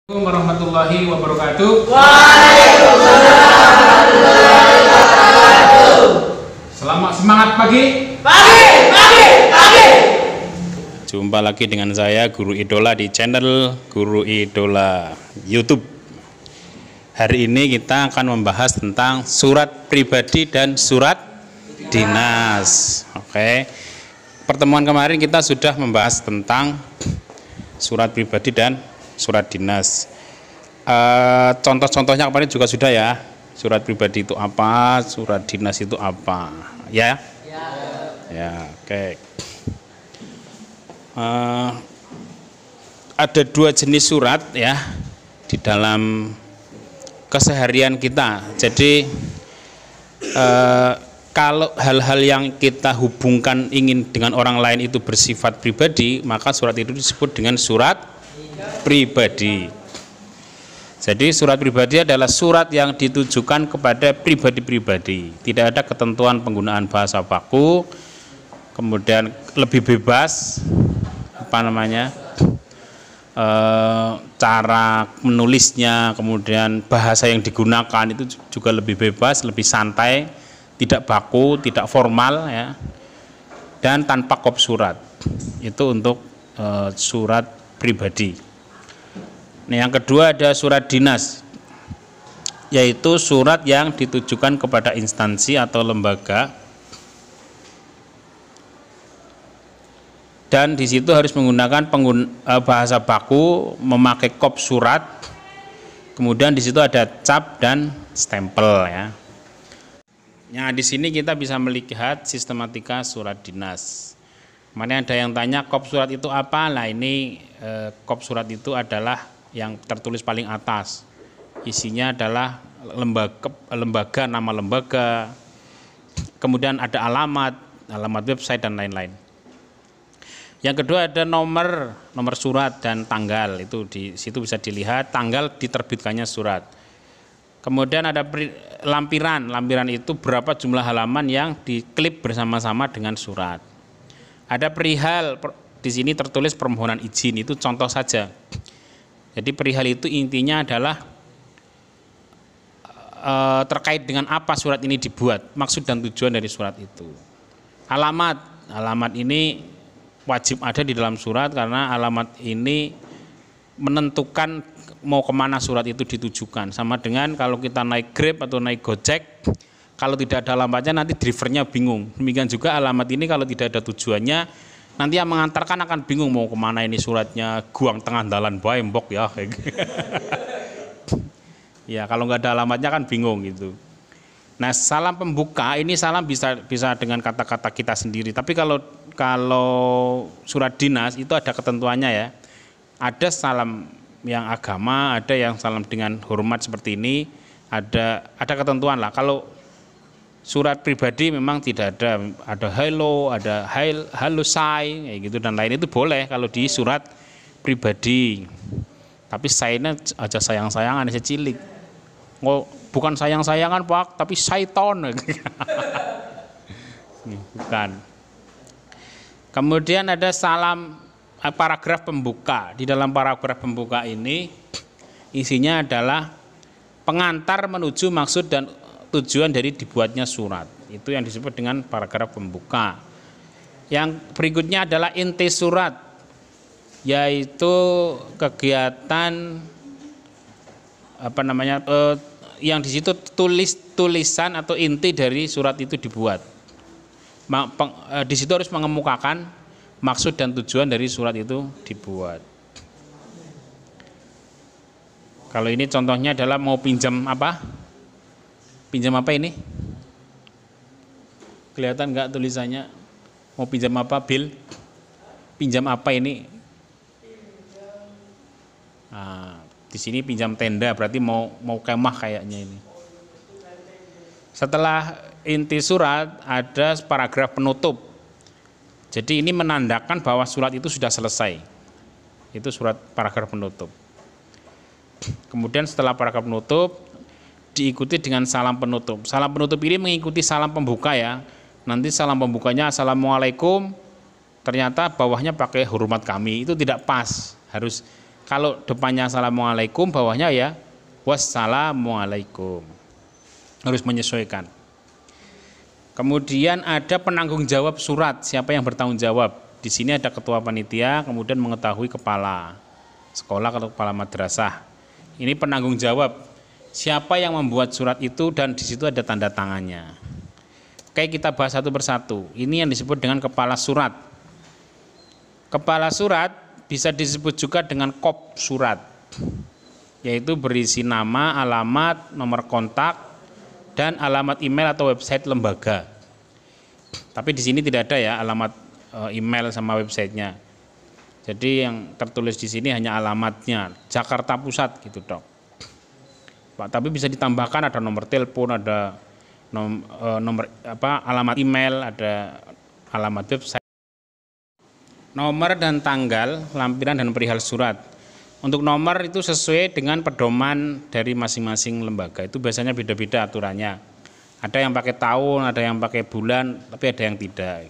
Warahmatullahi wabarakatuh. Waalaikumsalam warahmatullahi wabarakatuh. Selamat semangat pagi. Pagi. Jumpa lagi dengan saya Guru Idola di channel Guru Idola YouTube. Hari ini kita akan membahas tentang surat pribadi dan surat dinas. Oke. Pertemuan kemarin kita sudah membahas tentang surat pribadi dan surat dinas. Contoh-contohnya kemarin juga sudah ya. Surat pribadi itu apa, surat dinas itu apa, ya? Ya, oke. Ada dua jenis surat ya di dalam keseharian kita. Jadi kalau hal-hal yang kita hubungkan ingin dengan orang lain itu bersifat pribadi, maka surat itu disebut dengan surat pribadi. Jadi surat pribadi adalah surat yang ditujukan kepada pribadi-pribadi. Tidak ada ketentuan penggunaan bahasa baku, kemudian lebih bebas cara menulisnya, kemudian bahasa yang digunakan itu juga lebih bebas, lebih santai, tidak baku, tidak formal ya, dan tanpa kop surat. Itu untuk surat pribadi. Nah, yang kedua ada surat dinas, yaitu surat yang ditujukan kepada instansi atau lembaga, dan di situ harus menggunakan bahasa baku, memakai kop surat, kemudian di situ ada cap dan stempel ya. Nah, di sini kita bisa melihat sistematika surat dinas. Mana ada yang tanya kop surat itu apa? Nah, ini kop surat itu adalah yang tertulis paling atas. Isinya adalah lembaga, nama lembaga, kemudian ada alamat website dan lain-lain. Yang kedua ada nomor surat dan tanggal. Itu di situ bisa dilihat tanggal diterbitkannya surat. Kemudian ada lampiran itu berapa jumlah halaman yang diklip bersama-sama dengan surat. Ada perihal, di sini tertulis permohonan izin, itu contoh saja. Jadi perihal itu intinya adalah terkait dengan apa surat ini dibuat, maksud dan tujuan dari surat itu. Alamat ini wajib ada di dalam surat karena alamat ini menentukan mau kemana surat itu ditujukan. Sama dengan kalau kita naik Grab atau naik Gojek, kalau tidak ada alamatnya nanti drivernya bingung. Demikian juga alamat ini kalau tidak ada tujuannya, nanti yang mengantarkan akan bingung mau kemana ini suratnya, guang tengah dalan bae mbok ya. Ya kalau nggak ada alamatnya kan bingung gitu. Nah, salam pembuka ini salam bisa dengan kata-kata kita sendiri. Tapi kalau surat dinas itu ada ketentuannya ya. Ada salam yang agama, ada yang salam dengan hormat seperti ini, ada ketentuan lah. Kalau surat pribadi memang tidak ada hello, ada halo say, kayak gitu dan lain, itu boleh kalau di surat pribadi. Tapi sayanya aja sayang-sayangan cilik. Oh, bukan sayang-sayangan Pak, tapi syaiton. Bukan. Kemudian ada salam paragraf pembuka. Di dalam paragraf pembuka ini isinya adalah pengantar menuju maksud dan tujuan dari dibuatnya surat. Itu yang disebut dengan paragraf pembuka. Yang berikutnya adalah inti surat, yaitu kegiatan yang di situ tulisan atau inti dari surat itu dibuat. Di situ harus mengemukakan maksud dan tujuan dari surat itu dibuat. Kalau ini contohnya adalah mau pinjam apa? Pinjam apa ini? Kelihatan nggak tulisannya? Mau pinjam apa, Bill? Pinjam apa ini? Nah, di sini pinjam tenda, berarti mau kemah kayaknya ini. Setelah inti surat ada paragraf penutup. Jadi ini menandakan bahwa surat itu sudah selesai. Itu surat paragraf penutup. Kemudian setelah paragraf penutup diikuti dengan salam penutup. Salam penutup ini mengikuti salam pembuka ya. Nanti salam pembukanya assalamualaikum, ternyata bawahnya pakai hormat kami, itu tidak pas. Harus Kalau depannya assalamualaikum, bawahnya ya wassalamualaikum. Harus menyesuaikan. Kemudian ada penanggung jawab surat, siapa yang bertanggung jawab? Di sini ada ketua panitia, kemudian mengetahui kepala sekolah atau kepala madrasah. Ini penanggung jawab, siapa yang membuat surat itu dan di situ ada tanda tangannya. Oke, kita bahas satu persatu. Ini yang disebut dengan kepala surat. Kepala surat bisa disebut juga dengan kop surat, yaitu berisi nama, alamat, nomor kontak, dan alamat email atau website lembaga. Tapi di sini tidak ada ya alamat email sama websitenya. Jadi yang tertulis di sini hanya alamatnya, Jakarta Pusat gitu dok. Pak, tapi bisa ditambahkan ada nomor telepon, ada nomor alamat email, ada alamat website. Nomor dan tanggal, lampiran dan perihal surat. Untuk nomor itu sesuai dengan pedoman dari masing-masing lembaga. Itu biasanya beda-beda aturannya. Ada yang pakai tahun, ada yang pakai bulan, tapi ada yang tidak.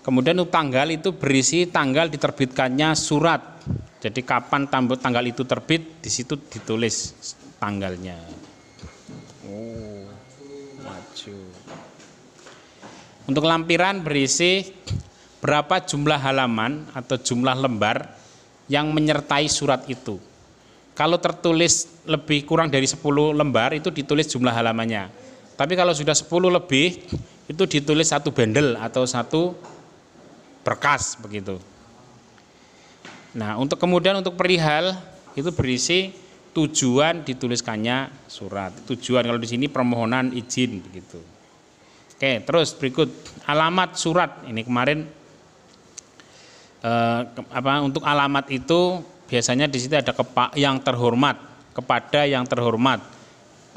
Kemudian untuk tanggal itu berisi tanggal diterbitkannya surat. Jadi kapan tanggal itu terbit, di situ ditulis tanggalnya. Oh, maju. Untuk lampiran berisi berapa jumlah halaman atau jumlah lembar yang menyertai surat itu. Kalau tertulis lebih kurang dari 10 lembar itu ditulis jumlah halamannya. Tapi kalau sudah 10 lebih itu ditulis satu bundle atau satu berkas begitu. Nah, kemudian untuk perihal itu berisi tujuan dituliskannya surat. Tujuan kalau di sini permohonan izin begitu. Oke, terus berikut alamat surat. Ini kemarin untuk alamat itu biasanya di situ ada yang terhormat, kepada yang terhormat,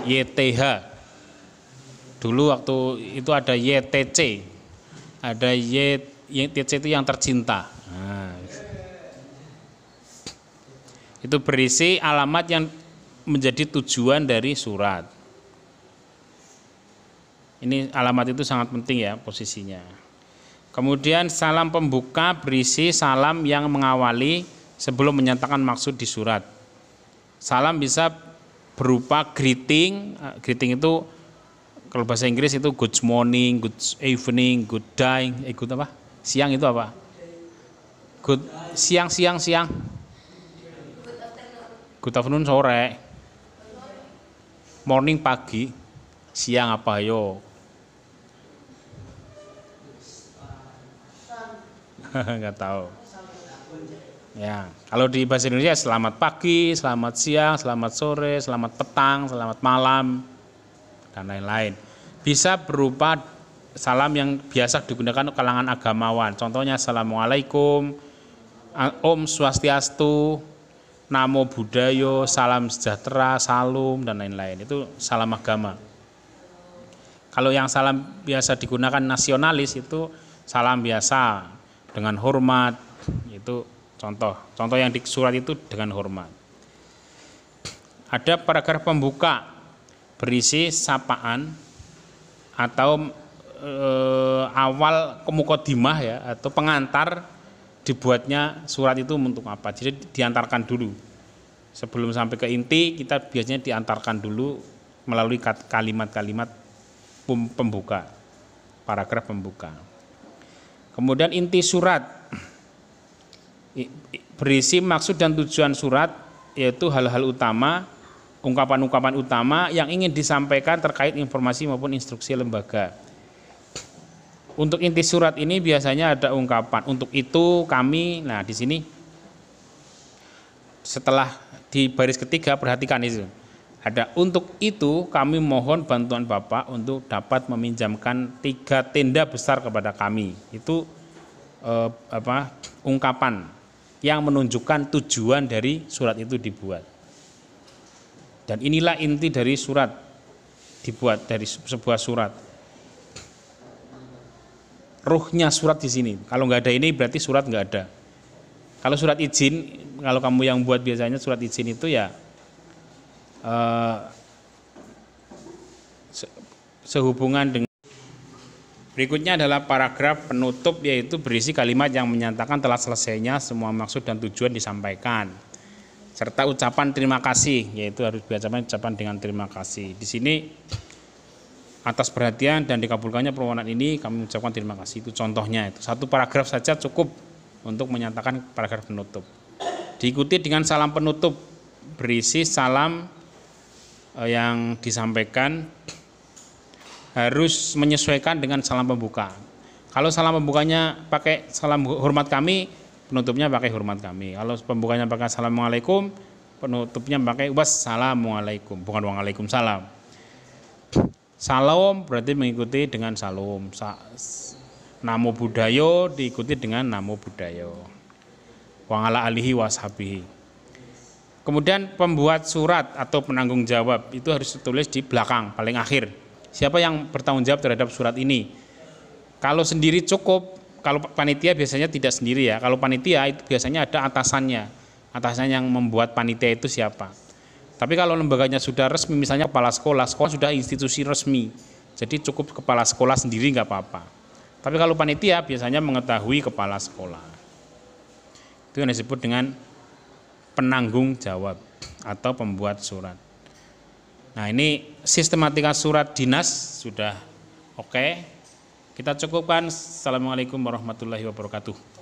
YTH. Dulu waktu itu ada YTC, ada YTC itu yang tercinta. Nah, itu berisi alamat yang menjadi tujuan dari surat. Ini alamat itu sangat penting ya posisinya. Kemudian salam pembuka berisi salam yang mengawali sebelum menyatakan maksud di surat. Salam bisa berupa greeting. Greeting itu kalau bahasa Inggris itu good morning, good evening, good day. Good apa? Siang itu apa? Good siang. Good afternoon sore. Morning pagi. Siang apa yo? Nggak tahu. Ya, kalau di bahasa Indonesia selamat pagi, selamat siang, selamat sore, selamat petang, selamat malam, dan lain-lain. Bisa berupa salam yang biasa digunakan kalangan agamawan. Contohnya assalamualaikum, om swastiastu, namo buddhayo, salam sejahtera, salum, dan lain-lain. Itu salam agama. Kalau yang salam biasa digunakan nasionalis itu salam biasa dengan hormat, itu contoh yang di surat itu dengan hormat. Ada paragraf pembuka berisi sapaan atau awal muqaddimah ya, atau pengantar dibuatnya surat itu untuk apa. Jadi diantarkan dulu sebelum sampai ke inti, kita biasanya diantarkan dulu melalui kalimat-kalimat pembuka, paragraf pembuka. Kemudian inti surat berisi maksud dan tujuan surat, yaitu hal-hal utama, ungkapan-ungkapan utama yang ingin disampaikan terkait informasi maupun instruksi lembaga. Untuk inti surat ini biasanya ada ungkapan untuk itu kami. Nah, di sini setelah di baris ketiga perhatikan itu. Ada untuk itu kami mohon bantuan Bapak untuk dapat meminjamkan 3 tenda besar kepada kami. Itu ungkapan yang menunjukkan tujuan dari surat itu dibuat. Dan inilah inti dari surat dibuat, dari sebuah surat. Ruhnya surat di sini. Kalau nggak ada ini berarti surat nggak ada. Kalau surat izin, kalau kamu yang buat biasanya surat izin itu ya sehubungan dengan Berikutnya adalah paragraf penutup, yaitu berisi kalimat yang menyatakan telah selesainya semua maksud dan tujuan disampaikan, serta ucapan terima kasih, yaitu harus diucapkan ucapan dengan terima kasih. Di sini atas perhatian dan dikabulkannya permohonan ini kami ucapkan terima kasih. Itu contohnya, itu satu paragraf saja cukup untuk menyatakan paragraf penutup. Diikuti dengan salam penutup berisi salam yang disampaikan harus menyesuaikan dengan salam pembuka. Kalau salam pembukanya pakai salam hormat kami, penutupnya pakai hormat kami. Kalau pembukanya pakai assalamualaikum, penutupnya pakai wassalamualaikum, bukan waalaikumsalam. Salam berarti mengikuti dengan salam. Namo buddhayo diikuti dengan namo buddhayo. Wa ala alihi washabihi. Kemudian pembuat surat atau penanggung jawab itu harus ditulis di belakang paling akhir. Siapa yang bertanggung jawab terhadap surat ini? Kalau sendiri cukup, kalau panitia biasanya tidak sendiri ya. Kalau panitia itu biasanya ada atasannya. Atasannya yang membuat panitia itu siapa? Tapi kalau lembaganya sudah resmi, misalnya kepala sekolah sudah institusi resmi. Jadi cukup kepala sekolah sendiri nggak apa-apa. Tapi kalau panitia biasanya mengetahui kepala sekolah. Itu yang disebut dengan penanggung jawab atau pembuat surat. Nah, ini sistematika surat dinas sudah oke. Kita cukupkan. Assalamualaikum warahmatullahi wabarakatuh.